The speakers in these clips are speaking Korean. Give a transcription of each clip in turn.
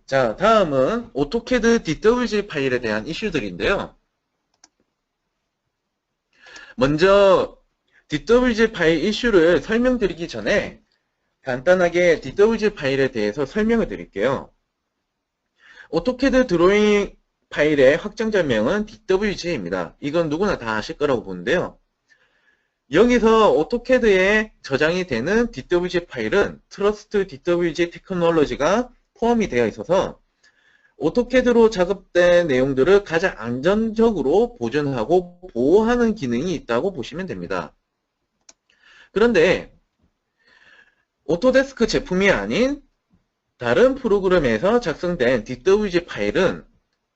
자, 다음은 오토캐드 DWG 파일에 대한 이슈들인데요. 먼저 DWG 파일 이슈를 설명드리기 전에 간단하게 DWG 파일에 대해서 설명을 드릴게요. 오토캐드 드로잉 파일의 확장자명은 DWG입니다. 이건 누구나 다 아실 거라고 보는데요. 여기서 오토캐드에 저장이 되는 DWG 파일은 트러스트 DWG 테크놀로지가 포함이 되어 있어서 오토캐드로 작업된 내용들을 가장 안전적으로 보존하고 보호하는 기능이 있다고 보시면 됩니다. 그런데 오토데스크 제품이 아닌 다른 프로그램에서 작성된 DWG 파일은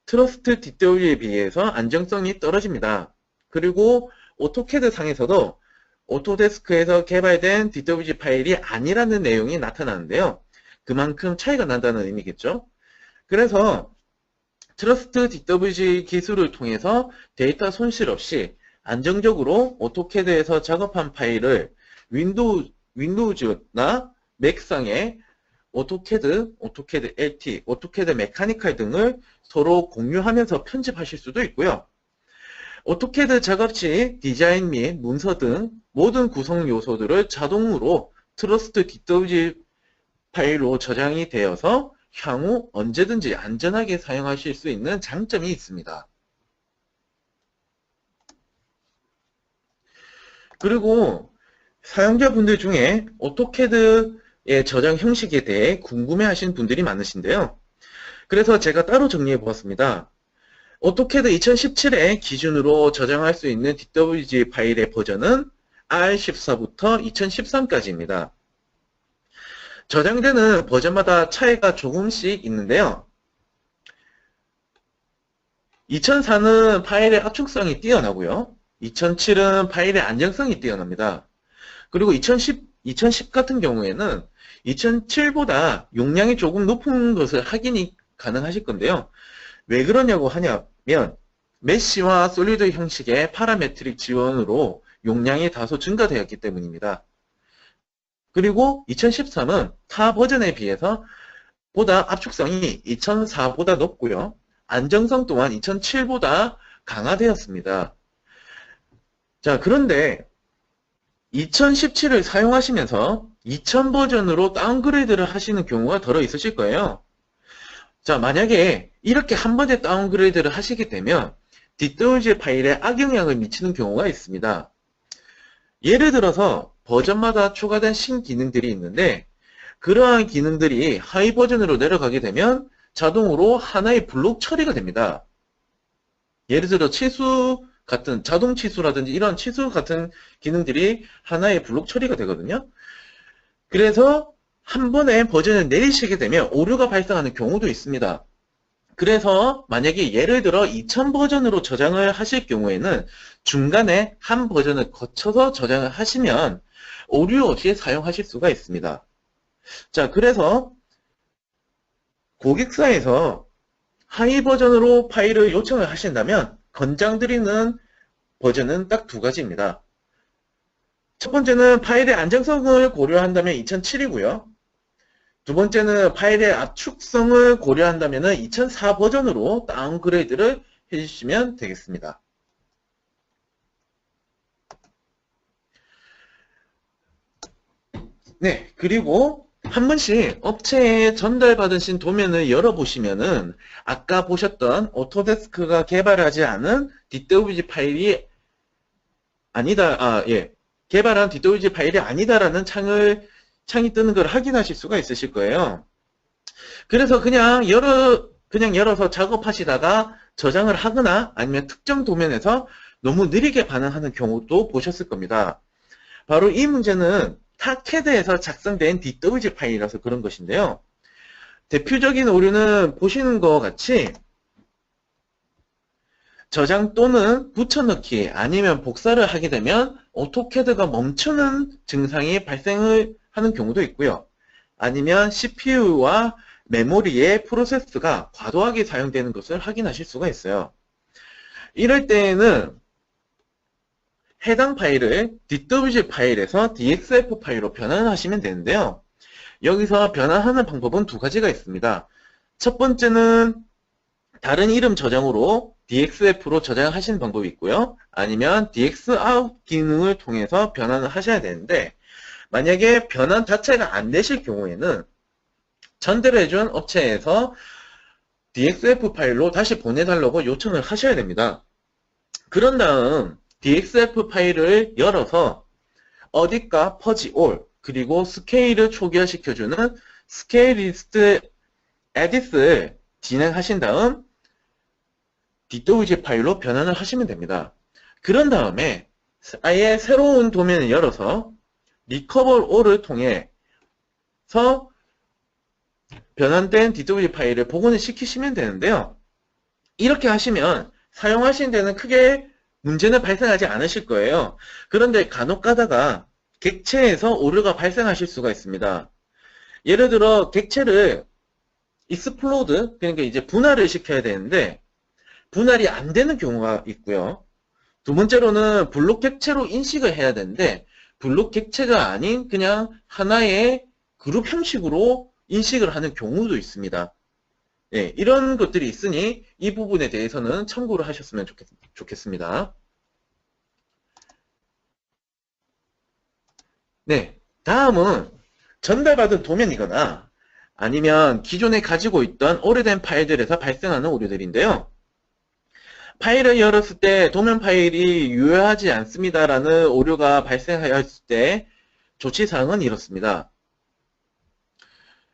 트러스트 DWG에 비해서 안정성이 떨어집니다. 그리고 오토캐드 상에서도 오토데스크에서 개발된 DWG 파일이 아니라는 내용이 나타나는데요. 그만큼 차이가 난다는 의미겠죠. 그래서 트러스트 DWG 기술을 통해서 데이터 손실 없이 안정적으로 오토캐드에서 작업한 파일을 윈도우즈나 맥상에 오토캐드, 오토캐드 LT, 오토캐드 메카니컬 등을 서로 공유하면서 편집하실 수도 있고요. 오토캐드 작업 시 디자인 및 문서 등 모든 구성 요소들을 자동으로 트러스트 DWG 파일로 저장이 되어서 향후 언제든지 안전하게 사용하실 수 있는 장점이 있습니다. 그리고 사용자분들 중에 오토캐드의 저장 형식에 대해 궁금해하시는 분들이 많으신데요. 그래서 제가 따로 정리해 보았습니다. 오토캐드 2017의 기준으로 저장할 수 있는 DWG 파일의 버전은 R14부터 2013까지입니다. 저장되는 버전마다 차이가 조금씩 있는데요. 2004는 파일의 압축성이 뛰어나고요. 2007은 파일의 안정성이 뛰어납니다. 그리고 2010 같은 경우에는 2007보다 용량이 조금 높은 것을 확인이 가능하실 건데요. 왜 그러냐고 하냐면 메쉬와 솔리드 형식의 파라메트릭 지원으로 용량이 다소 증가되었기 때문입니다. 그리고 2013은 타 버전에 비해서 보다 압축성이 2004보다 높고요. 안정성 또한 2007보다 강화되었습니다. 자, 그런데 2017을 사용하시면서 2000 버전으로 다운그레이드를 하시는 경우가 더러 있으실 거예요. 자, 만약에 이렇게 한 번에 다운그레이드를 하시게 되면 DWG 파일에 악영향을 미치는 경우가 있습니다. 예를 들어서 버전마다 추가된 신기능들이 있는데 그러한 기능들이 하위 버전으로 내려가게 되면 자동으로 하나의 블록 처리가 됩니다. 예를 들어 치수 같은 자동 치수라든지 이런 치수 같은 기능들이 하나의 블록 처리가 되거든요. 그래서 한 번에 버전을 내리시게 되면 오류가 발생하는 경우도 있습니다. 그래서 만약에 예를 들어 2000 버전으로 저장을 하실 경우에는 중간에 한 버전을 거쳐서 저장을 하시면 오류 없이 사용하실 수가 있습니다. 자, 그래서 고객사에서 하위 버전으로 파일을 요청을 하신다면 권장드리는 버전은 딱 두 가지입니다. 첫 번째는 파일의 안정성을 고려한다면 2007이고요. 두 번째는 파일의 압축성을 고려한다면 2004 버전으로 다운그레이드를 해주시면 되겠습니다. 네, 그리고 한 번씩 업체에 전달받으신 도면을 열어보시면은 아까 보셨던 오토데스크가 개발하지 않은 DWG 파일이 아니다, 개발한 DWG 파일이 아니다라는 창이 뜨는 걸 확인하실 수가 있으실 거예요. 그래서 그냥 열어서 작업하시다가 저장을 하거나 아니면 특정 도면에서 너무 느리게 반응하는 경우도 보셨을 겁니다. 바로 이 문제는 타캐드에서 작성된 DWG 파일이라서 그런 것인데요. 대표적인 오류는 보시는 것 같이 저장 또는 붙여넣기 아니면 복사를 하게 되면 오토캐드가 멈추는 증상이 발생을 하는 경우도 있고요. 아니면 CPU와 메모리의 프로세스가 과도하게 사용되는 것을 확인하실 수가 있어요. 이럴 때에는 해당 파일을 DWG 파일에서 DXF 파일로 변환하시면 되는데요. 여기서 변환하는 방법은 두 가지가 있습니다. 첫 번째는 다른 이름 저장으로 DXF로 저장하시는 방법이 있고요. 아니면 DXOut 기능을 통해서 변환을 하셔야 되는데, 만약에 변환 자체가 안 되실 경우에는 전대로 해준 업체에서 DXF 파일로 다시 보내달라고 요청을 하셔야 됩니다. 그런 다음 DXF 파일을 열어서 어디가 퍼지 올 그리고 스케일을 초기화시켜주는 스케일리스트 에디스를 진행하신 다음 DWG 파일로 변환을 하시면 됩니다. 그런 다음에 아예 새로운 도면을 열어서 리커버 올을 통해서 변환된 DWG 파일을 복원을 시키시면 되는데요. 이렇게 하시면 사용하시는 데는 크게 문제는 발생하지 않으실 거예요. 그런데 간혹 가다가 객체에서 오류가 발생하실 수가 있습니다. 예를 들어 객체를 익스플로드, 그러니까 이제 분할을 시켜야 되는데 분할이 안 되는 경우가 있고요. 두 번째로는 블록 객체로 인식을 해야 되는데 블록 객체가 아닌 그냥 하나의 그룹 형식으로 인식을 하는 경우도 있습니다. 네, 이런 것들이 있으니 이 부분에 대해서는 참고를 하셨으면 좋겠습니다. 네, 다음은 전달받은 도면이거나 아니면 기존에 가지고 있던 오래된 파일들에서 발생하는 오류들인데요. 파일을 열었을 때 도면 파일이 유효하지 않습니다라는 오류가 발생하였을 때 조치사항은 이렇습니다.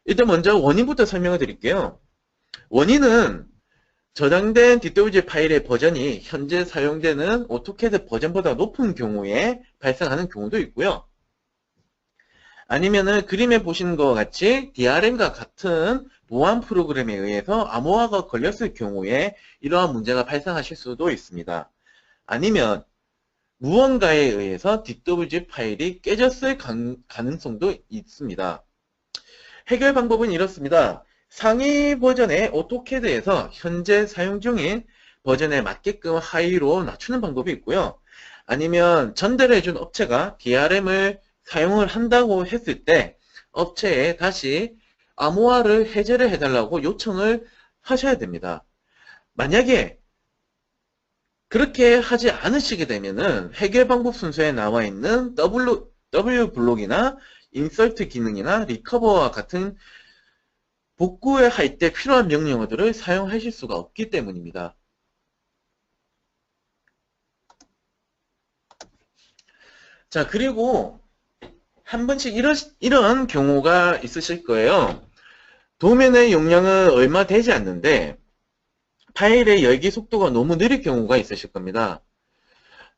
일단 먼저 원인부터 설명을 드릴게요. 원인은 저장된 DWG 파일의 버전이 현재 사용되는 오토캐드 버전보다 높은 경우에 발생하는 경우도 있고요. 아니면은 그림에 보시는 것과 같이 DRM과 같은 보안 프로그램에 의해서 암호화가 걸렸을 경우에 이러한 문제가 발생하실 수도 있습니다. 아니면 무언가에 의해서 DWG 파일이 깨졌을 가능성도 있습니다. 해결 방법은 이렇습니다. 상위 버전의 오토캐드에서 현재 사용 중인 버전에 맞게끔 하위로 낮추는 방법이 있고요. 아니면 전달을 해준 업체가 DRM을 사용을 한다고 했을 때 업체에 다시 암호화를 해제를 해달라고 요청을 하셔야 됩니다. 만약에 그렇게 하지 않으시게 되면은 해결 방법 순서에 나와 있는 W블록이나 인서트 기능이나 리커버와 같은 복구를 할 때 필요한 명령어들을 사용하실 수가 없기 때문입니다. 자, 그리고 한 번씩 이런 경우가 있으실 거예요. 도면의 용량은 얼마 되지 않는데 파일의 열기 속도가 너무 느릴 경우가 있으실 겁니다.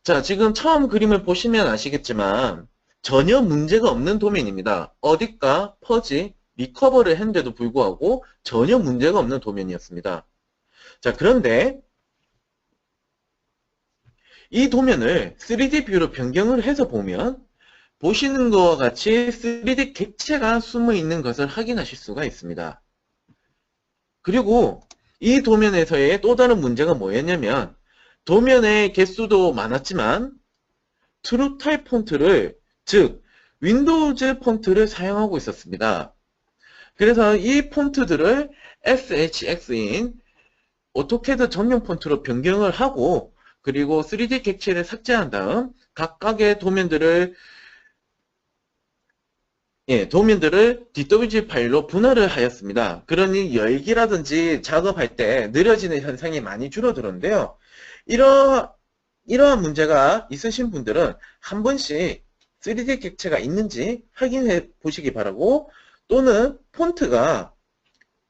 자, 지금 처음 그림을 보시면 아시겠지만 전혀 문제가 없는 도면입니다. 어디가 퍼지, 리커버를 했는데도 불구하고 전혀 문제가 없는 도면이었습니다. 자, 그런데 이 도면을 3D 뷰로 변경을 해서 보면 보시는 것과 같이 3D 객체가 숨어 있는 것을 확인하실 수가 있습니다. 그리고 이 도면에서의 또 다른 문제가 뭐였냐면 도면의 개수도 많았지만 트루타입 폰트를, 즉 윈도우즈 폰트를 사용하고 있었습니다. 그래서 이 폰트들을 SHX인 오토캐드 전용 폰트로 변경을 하고 그리고 3D 객체를 삭제한 다음 각각의 도면들을 DWG 파일로 분할을 하였습니다. 그러니 열기라든지 작업할 때 느려지는 현상이 많이 줄어들었는데요. 이러한 문제가 있으신 분들은 한 번씩 3D 객체가 있는지 확인해 보시기 바라고, 또는 폰트가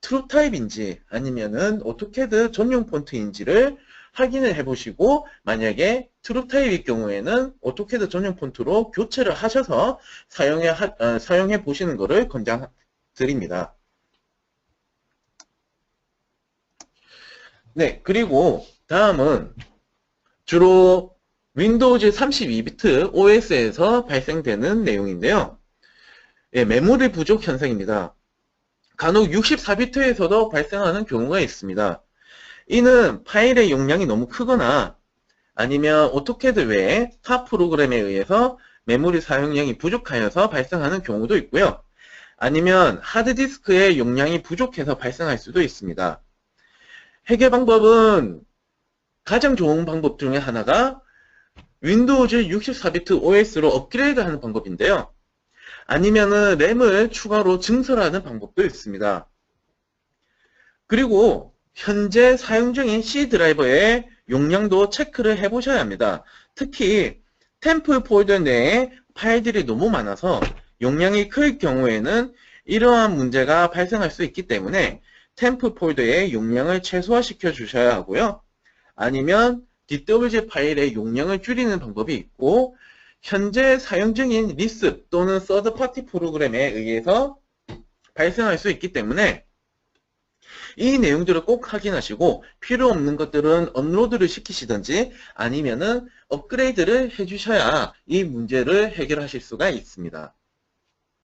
트루타입인지 아니면은 오토캐드 전용 폰트인지를 확인을 해보시고, 만약에 트루타입일 경우에는 오토캐드 전용 폰트로 교체를 하셔서 사용해 보시는 것을 권장드립니다. 네, 그리고 다음은 주로 윈도우즈 32비트 OS에서 발생되는 내용인데요. 예, 메모리 부족 현상입니다. 간혹 64비트에서도 발생하는 경우가 있습니다. 이는 파일의 용량이 너무 크거나 아니면 오토캐드 외에 타 프로그램에 의해서 메모리 사용량이 부족하여서 발생하는 경우도 있고요. 아니면 하드디스크의 용량이 부족해서 발생할 수도 있습니다. 해결 방법은 가장 좋은 방법 중에 하나가 윈도우즈 64비트 OS로 업그레이드 하는 방법인데요. 아니면은 램을 추가로 증설하는 방법도 있습니다. 그리고 현재 사용 중인 C 드라이버의 용량도 체크를 해보셔야 합니다. 특히 템플 폴더 내에 파일들이 너무 많아서 용량이 클 경우에는 이러한 문제가 발생할 수 있기 때문에 템플 폴더의 용량을 최소화시켜 주셔야 하고요. 아니면 DWG 파일의 용량을 줄이는 방법이 있고, 현재 사용 중인 리습 또는 서드파티 프로그램에 의해서 발생할 수 있기 때문에 이 내용들을 꼭 확인하시고 필요 없는 것들은 업로드를 시키시든지 아니면은 업그레이드를 해주셔야 이 문제를 해결하실 수가 있습니다.